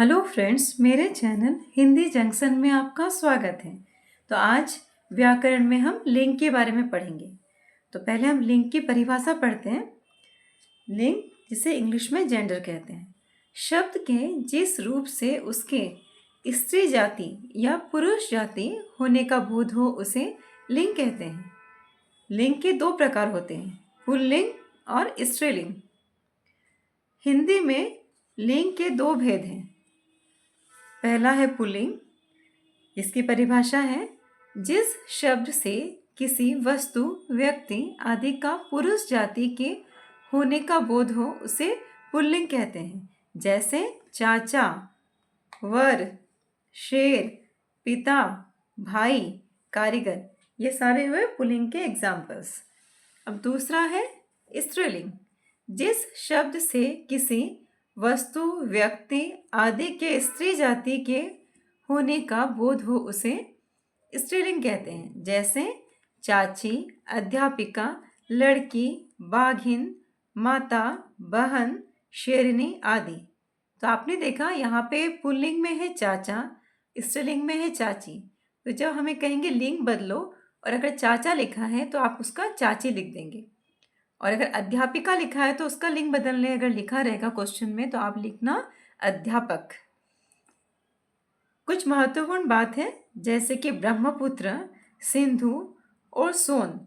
Hello friends, मेरे channel Hindi junction में आपका स्वागत है। तो आज व्याकरण में हम लिंग के बारे में पढ़ेंगे। तो पहले हम लिंग की परिभाषा पढ़ते हैं। लिंग, जिसे इंग्लिश में जेंडर कहते हैं, शब्द के जिस रूप से उसके स्त्री जाति या पुरुष जाति होने का बोध हो उसे लिंग कहते हैं। लिंग के दो प्रकार होते हैं, पुल्लिंग और स्त्रीलिंग। हिंदी में लिंग के दो भेद हैं। पहला है पुल्लिंग। इसकी परिभाषा है जिस शब्द से किसी वस्तु, व्यक्ति आदि का पुरुष जाति के होने का बोध हो उसे पुल्लिंग कहते हैं। जैसे चाचा, वर, शेर, पिता, भाई, कारीगर, ये सारे हुए पुल्लिंग के एग्जाम्पल्स। अब दूसरा है स्त्रीलिंग। जिस शब्द से किसी वस्तु, व्यक्ति आदि के स्त्री जाति के होने का बोध हो उसे स्त्रीलिंग कहते हैं। जैसे चाची, अध्यापिका, लड़की, बाघिन, माता, बहन, शेरनी आदि। तो आपने देखा यहाँ पे पुल्लिंग में है चाचा, स्त्रीलिंग में है चाची। तो जब हमें कहेंगे लिंग बदलो, और अगर चाचा लिखा है तो आप उसका चाची लिख देंगे, और अगर अध्यापिका लिखा है तो उसका लिंग बदलने अगर लिखा रहेगा क्वेश्चन में तो आप लिखना अध्यापक। कुछ महत्वपूर्ण बात है, जैसे कि ब्रह्मपुत्र, सिंधु और सोन,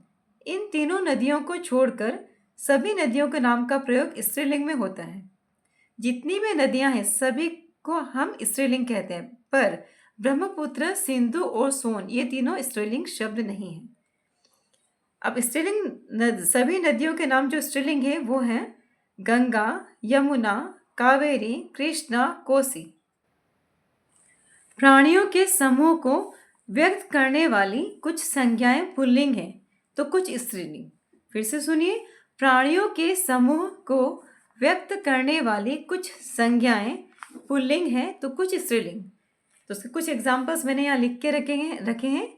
इन तीनों नदियों को छोड़कर सभी नदियों के नाम का प्रयोग स्त्रीलिंग में होता है। जितनी भी नदियां हैं सभी को हम स्त्रीलिंग कहते हैं, पर ब्रह्मपुत्र, सिंधु और सोन ये तीनों स्त्रीलिंग शब्द नहीं हैं। अब स्त्रीलिंग सभी नदियों के नाम जो स्त्रीलिंग है वो हैं गंगा, यमुना, कावेरी, कृष्णा, कोसी। प्राणियों के समूह को व्यक्त करने वाली कुछ संज्ञाएं पुल्लिंग हैं तो कुछ स्त्रीलिंग। फिर से सुनिए, प्राणियों के समूह को व्यक्त करने वाली कुछ संज्ञाएं पुल्लिंग हैं तो कुछ स्त्रीलिंग। तो उसके कुछ एग्जाम्पल्स मैंने यहाँ लिख के रखे हैं,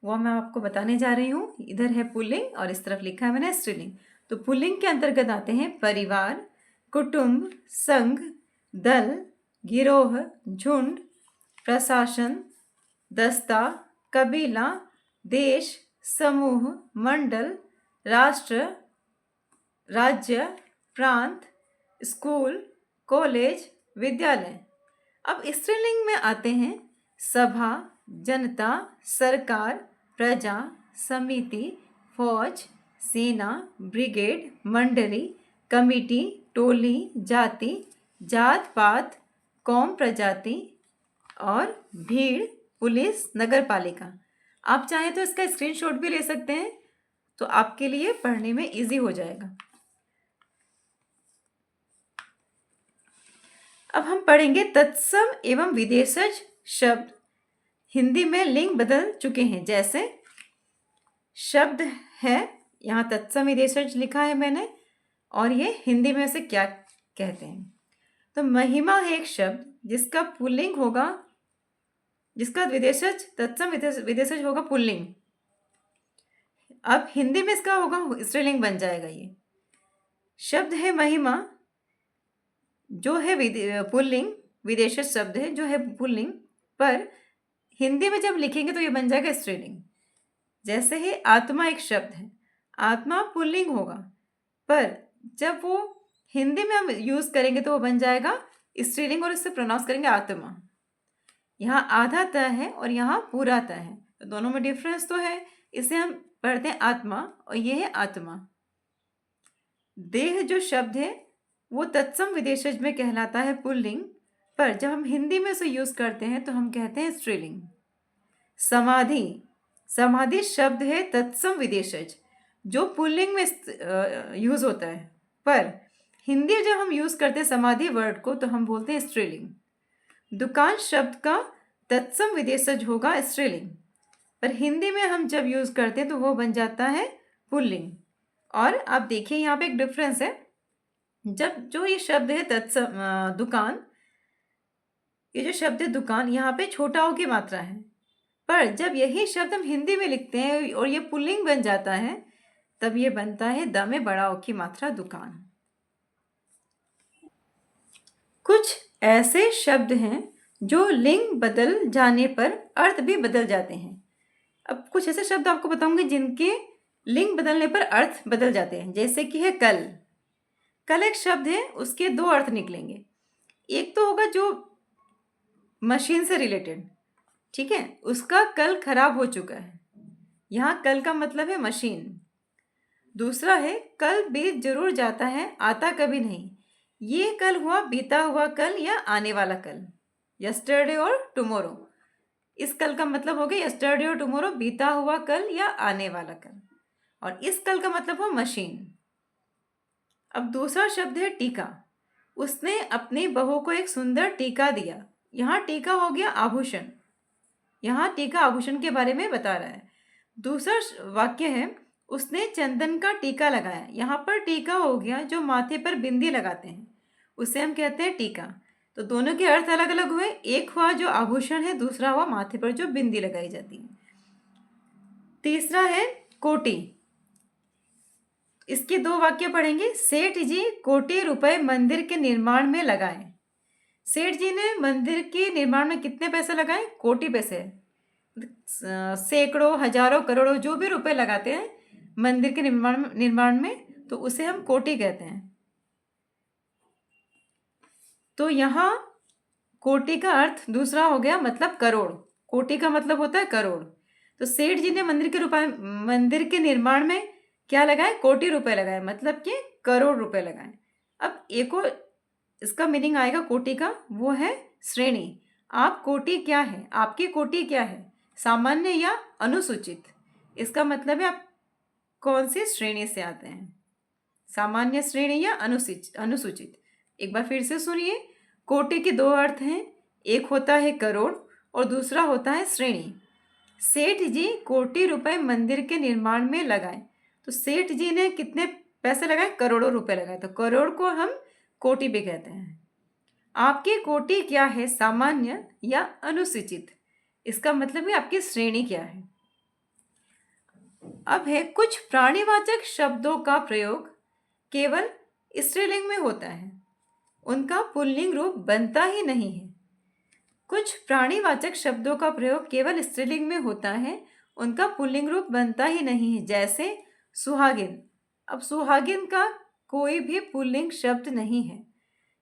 वो मैं आपको बताने जा रही हूँ। इधर है पुल्लिंग और इस तरफ लिखा है मैंने स्त्रीलिंग। तो पुल्लिंग के अंतर्गत आते हैं परिवार, कुटुंब, संघ, दल, गिरोह, झुंड, प्रशासन, दस्ता, कबीला, देश, समूह, मंडल, राष्ट्र, राज्य, प्रांत, स्कूल, कॉलेज, विद्यालय। अब स्त्रीलिंग में आते हैं सभा, जनता, सरकार, प्रजा, समिति, फौज, सेना, ब्रिगेड, मंडली, कमिटी, टोली, जाति, जात पात, कौम, प्रजाति और भीड़, पुलिस, नगरपालिका। आप चाहें तो इसका स्क्रीनशॉट भी ले सकते हैं, तो आपके लिए पढ़ने में इजी हो जाएगा। अब हम पढ़ेंगे तत्सम एवं विदेशज शब्द। हिंदी में लिंग बदल चुके हैं। जैसे शब्द है, यहाँ तत्सम विदेशज लिखा है मैंने, और ये हिंदी में उसे क्या कहते हैं। तो महिमा है एक शब्द जिसका पुल्लिंग होगा, जिसका विदेशज तत्सम विदेशज होगा पुल्लिंग। अब हिंदी में इसका होगा स्त्रीलिंग बन जाएगा। ये शब्द है महिमा जो है पुल्लिंग, विदेशज शब्द है जो है पुल्लिंग, पर हिंदी में जब लिखेंगे तो ये बन जाएगा स्त्रीलिंग। जैसे ही आत्मा एक शब्द है, आत्मा पुल्लिंग होगा, पर जब वो हिंदी में हम यूज करेंगे तो वो बन जाएगा स्त्रीलिंग, और इससे प्रोनाउंस करेंगे आत्मा। यहाँ आधा त है और यहाँ पूरा त है, तो दोनों में डिफरेंस तो है। इसे हम पढ़ते हैं आत्मा और ये है आत्मा। देह जो शब्द है वो तत्सम विदेशज में कहलाता है पुल्लिंग, पर जब हम हिंदी में उसे यूज करते हैं तो हम कहते हैं स्त्रीलिंग। समाधि, समाधि शब्द है तत्सम विदेशज जो पुल्लिंग में यूज होता है, पर हिंदी जब हम यूज करते हैं समाधि वर्ड को तो हम बोलते हैं स्त्रीलिंग। दुकान शब्द का तत्सम विदेशज होगा स्त्रीलिंग, पर हिंदी में हम जब यूज करते हैं तो वो बन जाता है पुल्लिंग। और आप देखिए यहाँ पे एक डिफरेंस है। जब जो ये शब्द है तत्सम दुकान, ये जो शब्द है दुकान, यहाँ पे छोटा ओ की मात्रा है, पर जब यही शब्द हम हिंदी में लिखते हैं और ये पुल्लिंग बन जाता है तब ये बनता है द में बड़ा ओ की मात्रा दुकान। कुछ ऐसे शब्द हैं जो लिंग बदल जाने पर अर्थ भी बदल जाते हैं। अब कुछ ऐसे शब्द आपको बताऊंगी जिनके लिंग बदलने पर अर्थ बदल जाते हैं, जैसे कि है कल। कल एक शब्द है, उसके दो अर्थ निकलेंगे। एक तो होगा जो मशीन से रिलेटेड, ठीक है, उसका कल खराब हो चुका है, यहाँ कल का मतलब है मशीन। दूसरा है कल बीत जरूर जाता है, आता कभी नहीं। ये कल हुआ बीता हुआ कल या आने वाला कल, यस्टरडे और टुमारो। इस कल का मतलब हो गया यस्टरडे और टुमारो, बीता हुआ कल या आने वाला कल। और इस कल का मतलब हो मशीन। अब दूसरा शब्द है टीका। उसने अपनी बहू को एक सुंदर टीका दिया। यहाँ टीका हो गया आभूषण, यहाँ टीका आभूषण के बारे में बता रहा है। दूसरा वाक्य है उसने चंदन का टीका लगाया। यहाँ पर टीका हो गया जो माथे पर बिंदी लगाते हैं, उसे हम कहते हैं टीका। तो दोनों के अर्थ अलग अलग हुए, एक हुआ जो आभूषण है, दूसरा हुआ माथे पर जो बिंदी लगाई जाती है। तीसरा है कोटि। इसके दो वाक्य पढ़ेंगे। सेठ जी कोटि रुपए मंदिर के निर्माण में लगाए। सेठ जी ने मंदिर के निर्माण में कितने पैसे लगाए? कोटि पैसे। सैकड़ों, हजारों, करोड़ों, जो भी रुपए लगाते हैं मंदिर के निर्माण में, तो उसे हम कोटि कहते हैं। तो यहाँ कोटि का अर्थ दूसरा हो गया, मतलब करोड़। कोटि का मतलब होता है करोड़। तो सेठ जी ने मंदिर के निर्माण में क्या लगाए? कोटि रुपए लगाए, मतलब कि करोड़ रुपए लगाए। अब एक और इसका मीनिंग आएगा कोटि का, वो है श्रेणी। आप कोटि क्या है? आपकी कोटि क्या है? सामान्य या अनुसूचित? इसका मतलब है आप कौन सी श्रेणी से आते हैं, सामान्य श्रेणी या अनुसूचित। एक बार फिर से सुनिए। कोटि के दो अर्थ हैं, एक होता है करोड़ और दूसरा होता है श्रेणी। सेठ जी कोटि रुपए मंदिर के निर्माण में लगाए। तो सेठ जी ने कितने पैसे लगाए? करोड़ों रुपए लगाए। तो करोड़ को हम कोटि भी कहते हैं। आपकी कोटि क्या है? सामान्य या अनुसूचित? इसका मतलब है आपकी श्रेणी क्या है। अब है कुछ प्राणीवाचक शब्दों का प्रयोग केवल स्त्रीलिंग में होता है, उनका पुल्लिंग रूप बनता ही नहीं है। कुछ प्राणीवाचक शब्दों का प्रयोग केवल स्त्रीलिंग में होता है, उनका पुल्लिंग रूप बनता ही नहीं है। जैसे सुहागिन। अब सुहागिन का कोई भी पुल्लिंग शब्द नहीं है,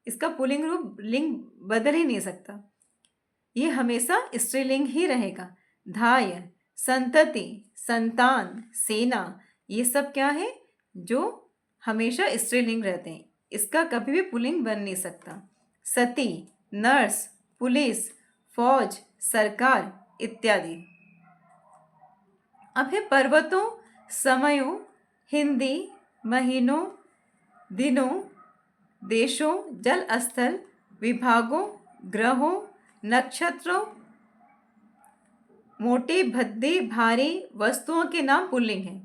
इसका पुल्लिंग रूप लिंग बदल ही नहीं सकता, ये हमेशा स्त्रीलिंग ही रहेगा। धाय, संतति, संतान, सेना, ये सब क्या है? जो हमेशा स्त्रीलिंग रहते हैं, इसका कभी भी पुल्लिंग बन नहीं सकता। सती, नर्स, पुलिस, फौज, सरकार इत्यादि। अब है पर्वतों, समयों, हिंदी, महीनों, दिनों, देशों, जल स्थल, विभागों, ग्रहों, नक्षत्रों, मोटी, भद्दी, भारी वस्तुओं के नाम पुल्लिंग हैं।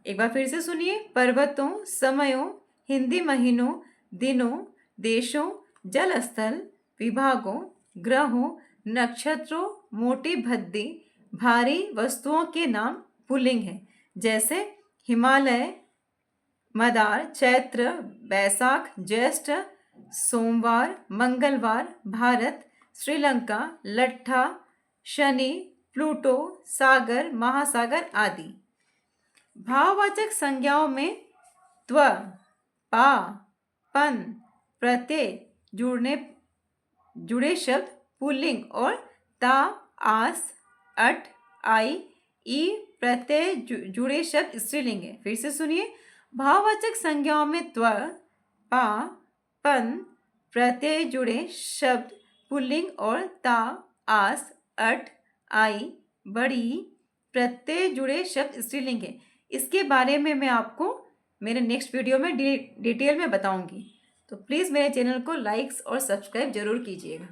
एक बार फिर से सुनिए। पर्वतों, समयों, हिंदी महीनों, दिनों, देशों, जल स्थल, विभागों, ग्रहों, नक्षत्रों, मोटी, भद्दी, भारी वस्तुओं के नाम पुल्लिंग हैं। जैसे हिमालय, मदार, चैत्र, बैसाख, ज्येष्ठ, सोमवार, मंगलवार, भारत, श्रीलंका, लट्ठा, शनि, प्लूटो, सागर, महासागर आदि। भाववाचक संज्ञाओं में त्व, पा, पन, प्रत्यय जुड़े शब्द पुल्लिंग और ता, आस, अट, आई, ई प्रत्यय जुड़े शब्द स्त्रीलिंग है। फिर से सुनिए। भाववाचक संज्ञाओं में त्व, पा, पन, प्रत्यय जुड़े शब्द पुल्लिंग और ता, आस, अट, आई, बड़ी प्रत्यय जुड़े शब्द स्त्रीलिंग है। इसके बारे में मैं आपको मेरे नेक्स्ट वीडियो में डिटेल में बताऊंगी। तो प्लीज़ मेरे चैनल को लाइक्स और सब्सक्राइब जरूर कीजिएगा।